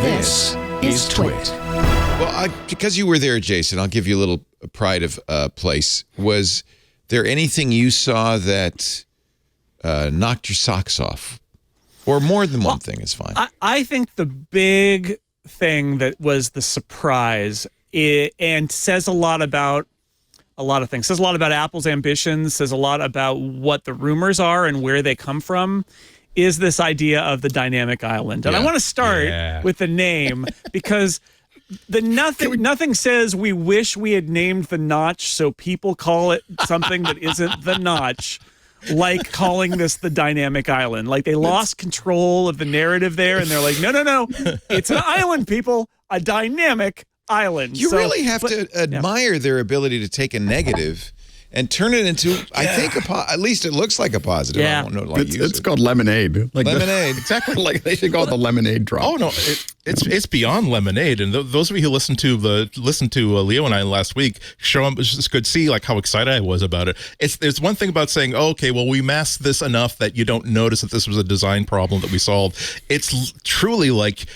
This is TWiT. Well, because you were there, Jason, I'll give you a little pride of place. Was there anything you saw that knocked your socks off? Or more than one thing is fine. I think the big thing that was the surprise and says a lot about a lot of things. Says a lot about Apple's ambitions, says a lot about what the rumors are and where they come from, is this idea of the dynamic island. And I want to start with the name because nothing says we wish we had named the notch so people call it something that isn't the notch, like calling this the dynamic island. Like they lost control of the narrative there and they're like, no, it's an island, people, a dynamic island. You really have to admire their ability to take a negative and turn it into, I think, at least it looks like a positive. Yeah. I don't know, like it's called lemonade. Like lemonade. Exactly. Like they should call it the lemonade drop. Oh no, it's beyond lemonade. And those of you who listened to Leo and I last week, could see like how excited I was about it. There's one thing about saying, oh, okay, well, we masked this enough that you don't notice that this was a design problem that we solved. It's truly like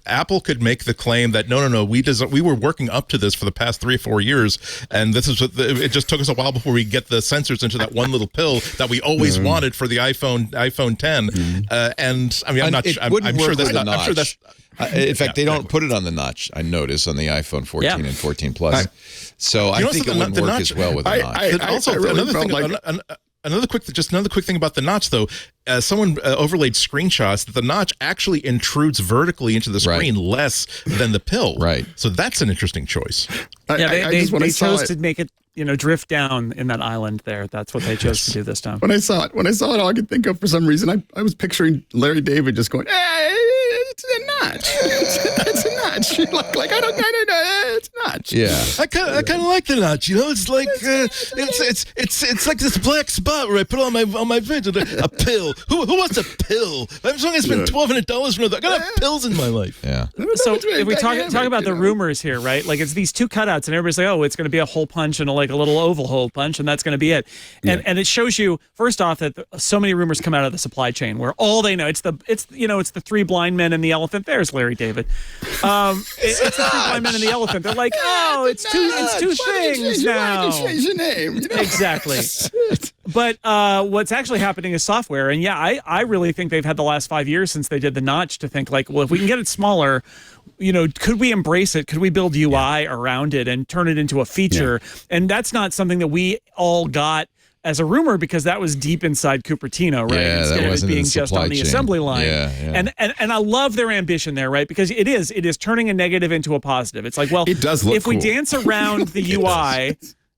Apple could make the claim that no, we were working up to this for the past 3 or 4 years. And this is it just took us a while before we get the sensors into that one little pill that we always wanted for the iPhone 10. And I mean, I'm sure that's not. I'm sure that's. In fact, they don't put it on the notch. I noticed on the iPhone 14 and 14 Plus. So I think it wouldn't work as well with a notch. Another quick thing about the notch, though. Someone overlaid screenshots that the notch actually intrudes vertically into the screen less than the pill. Right. So that's an interesting choice. They chose to make it, drift down in that island there. That's what they chose to do this time. When I saw it, all I could think of for some reason, I was picturing Larry David just going, hey, it's a notch. It's a notch. Like I don't know, it's a notch. Yeah. I kind of like the notch. It's like it's like this black spot where I put on my vision a pill. Who wants a pill? I'm just going to spend $1,200 for I gotta have pills in my life. Yeah. So if we talk about the rumors here, right? Like it's these two cutouts, and everybody's like, oh, it's going to be a hole punch and a little oval hole punch, and that's going to be it. And it shows you first off that so many rumors come out of the supply chain where all they know it's the three blind men and the elephant. There's Larry David. It's the three blind men and the elephant. They're like, oh, it's two things now. Why did you change your name? Exactly. But what's actually happening is software. And I really think they've had the last 5 years since they did the notch to think like, well, if we can get it smaller, could we embrace it? Could we build UI around it and turn it into a feature? Yeah. And that's not something that we all got as a rumor because that was deep inside Cupertino, right? Yeah, instead that wasn't of it being in just on the assembly line. Yeah. And I love their ambition there, right? Because it is turning a negative into a positive. It's like, well, it does look if we dance around the UI,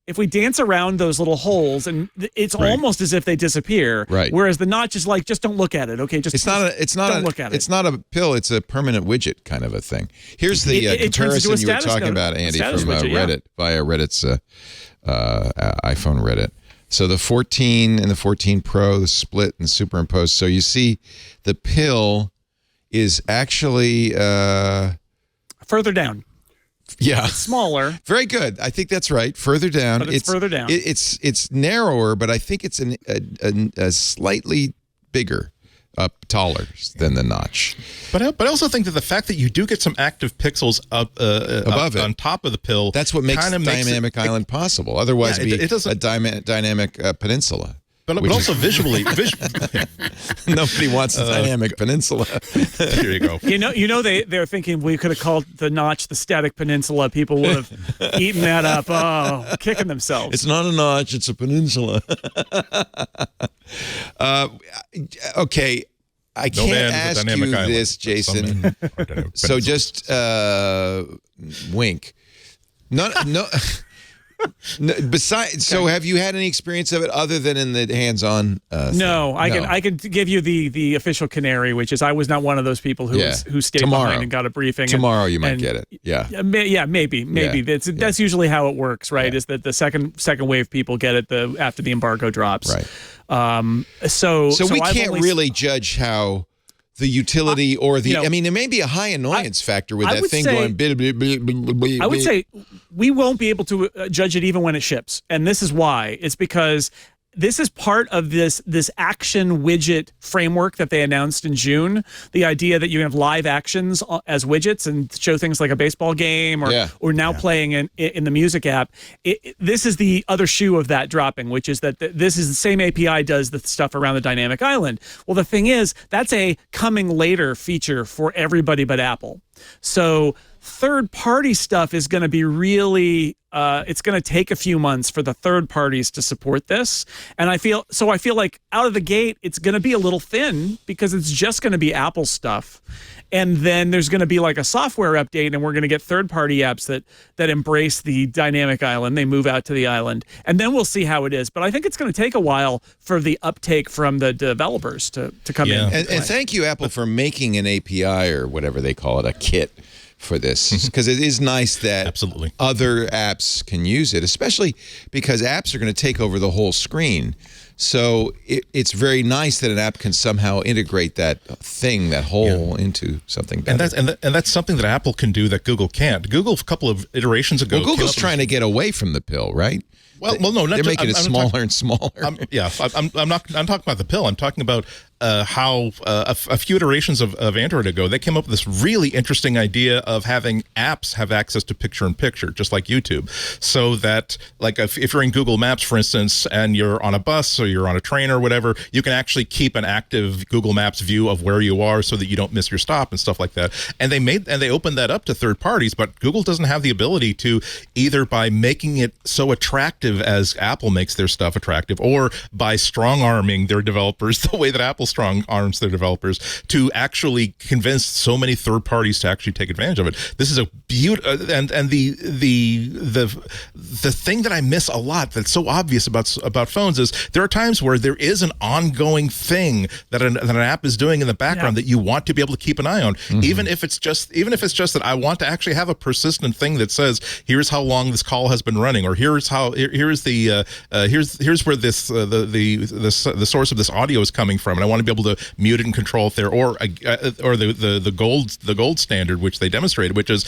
if we dance around those little holes, and it's almost as if they disappear. Right. Whereas the notch is like, just don't look at it. Okay, don't look at it. It's not a pill. It's a permanent widget kind of a thing. Here's the comparison you were talking about, Andy, from Reddit via Reddit's iPhone Reddit. So the 14 and the 14 Pro, the split and superimposed. So you see the pill is actually further down. Yeah. It's smaller. Very good. I think that's right. Further down. But it's further down. It's narrower, but I think it's a slightly bigger, taller than the notch. But I also think that the fact that you do get some active pixels above it on top of the pill, that's what makes dynamic island possible. Otherwise, it doesn't a dynamic peninsula. But also visually, nobody wants a dynamic peninsula. Here you go. They're thinking we could have called the notch the static peninsula. People would have eaten that up. Oh, kicking themselves. It's not a notch; it's a peninsula. Okay, I can't ask you this, Jason. So just wink. No. Besides, so have you had any experience of it other than in the hands-on? No, I can give you the official canary, which is I was not one of those people who stayed behind and got a briefing. Tomorrow you might get it. Yeah, maybe. Yeah. That's usually how it works, right? Yeah. Is that the second wave people get it after the embargo drops, right? So we can't really judge how the utility or the, I mean, there may be a high annoyance factor with that thing going. I would say we won't be able to judge it even when it ships. And this is why. It's because this is part of this action widget framework that they announced in June. The idea that you have live actions as widgets and show things like a baseball game or now playing in the music app. This is the other shoe of that dropping, which is that this is the same API does the stuff around the dynamic island. Well, the thing is, that's a coming later feature for everybody but Apple. So third-party stuff is going to be really, it's going to take a few months for the third parties to support this. And I feel like out of the gate, it's going to be a little thin because it's just going to be Apple stuff. And then there's going to be like a software update, and we're going to get third-party apps that embrace the dynamic island. They move out to the island, and then we'll see how it is. But I think it's going to take a while for the uptake from the developers to come in. And thank you, Apple, for making an API or whatever they call it, a kit for this, because it is nice that other apps can use it, especially because apps are going to take over the whole screen. So it's very nice that an app can somehow integrate that hole into something better. And that's something that Apple can do that Google can't. Google, a couple of iterations ago, Google's trying to get away from the pill, right? Well, no, they're making it smaller and smaller. I'm talking about the pill. I'm talking about how a few iterations of Android ago, they came up with this really interesting idea of having apps have access to picture-in-picture, just like YouTube, so that, like, if you're in Google Maps, for instance, and you're on a bus or you're on a train or whatever, you can actually keep an active Google Maps view of where you are so that you don't miss your stop and stuff like that. And they opened that up to third parties, but Google doesn't have the ability to, either by making it so attractive as Apple makes their stuff attractive, or by strong-arming their developers the way that Apple strong arms their developers, to actually convince so many third parties to actually take advantage of it. This is a beauty, and the thing that I miss a lot that's so obvious about phones is there are times where there is an ongoing thing that an app is doing in the background that you want to be able to keep an eye on, even if it's just that I want to actually have a persistent thing that says, here's how long this call has been running, or here's where this the source of this audio is coming from, and I want to be able to mute it and control it there, or the gold standard, which they demonstrated, which is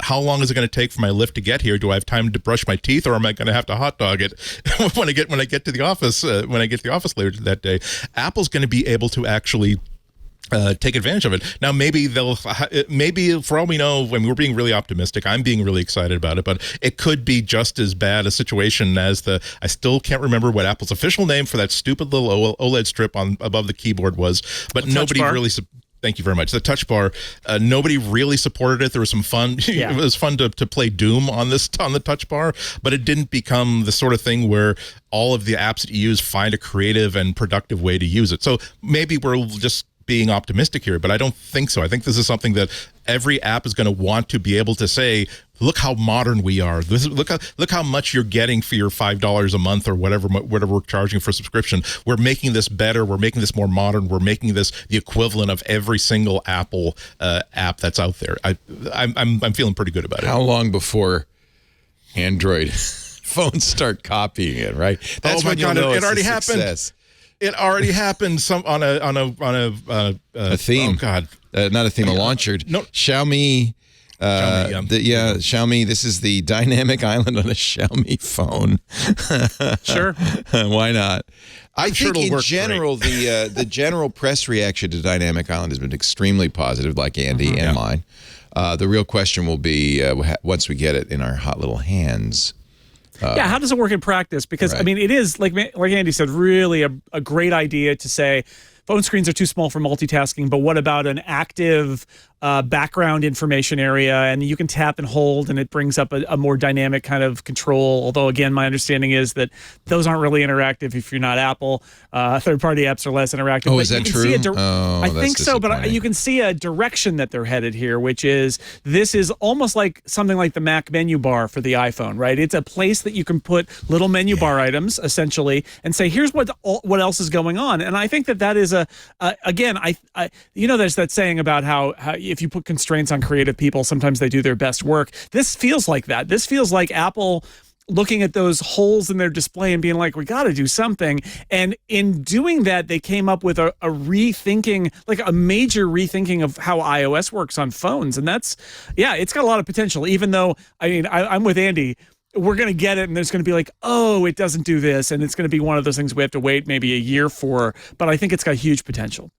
how long is it going to take for my Lyft to get here? Do I have time to brush my teeth, or am I going to have to hot dog it when I get to the office later that day? Apple's going to be able to actually take advantage of it. Now, maybe for all we know, when we're being really optimistic, I'm being really excited about it, but it could be just as bad a situation as I still can't remember what Apple's official name for that stupid little OLED strip above the keyboard was, but nobody really... Thank you very much. The touch bar, nobody really supported it. There was some fun. It was fun to play Doom on the touch bar, but it didn't become the sort of thing where all of the apps that you use find a creative and productive way to use it. So maybe we're just being optimistic here, but I don't think so. I think this is something that every app is going to want to be able to say, look how modern we are. Look how much you're getting for your $5 a month or whatever we're charging for subscription. We're making this better. We're making this more modern. We're making this the equivalent of every single Apple app that's out there. I'm feeling pretty good about it. How long before Android phones start copying it? Right. That's when you'll know it already happened. It already happened. On a theme. Oh God, not a theme. A launcher. No. Xiaomi. Xiaomi. This is the dynamic island on a Xiaomi phone. Sure. Why not? I think in general, great. the general press reaction to Dynamic Island has been extremely positive, like Andy and mine. The real question will be once we get it in our hot little hands. How does it work in practice? Because, I mean, it is, like Andy said, really a great idea to say phone screens are too small for multitasking, but what about an active background information area, and you can tap and hold, and it brings up a more dynamic kind of control. Although, again, my understanding is that those aren't really interactive if you're not Apple. Third-party apps are less interactive. Oh, is that true? I think so, but you can see a direction that they're headed here, which is this is almost like something like the Mac menu bar for the iPhone, right? It's a place that you can put little menu bar items, essentially, and say, here's what else is going on. And I think that is again, there's that saying about how if you put constraints on creative people, sometimes they do their best work. This feels like that. This feels like Apple looking at those holes in their display and being like, we got to do something. And in doing that, they came up with a rethinking, like a major rethinking of how iOS works on phones. And it's got a lot of potential, even though, I mean, I'm with Andy. we're going to get it and there's going to be like, oh, it doesn't do this. And it's going to be one of those things we have to wait maybe a year for. But I think it's got huge potential.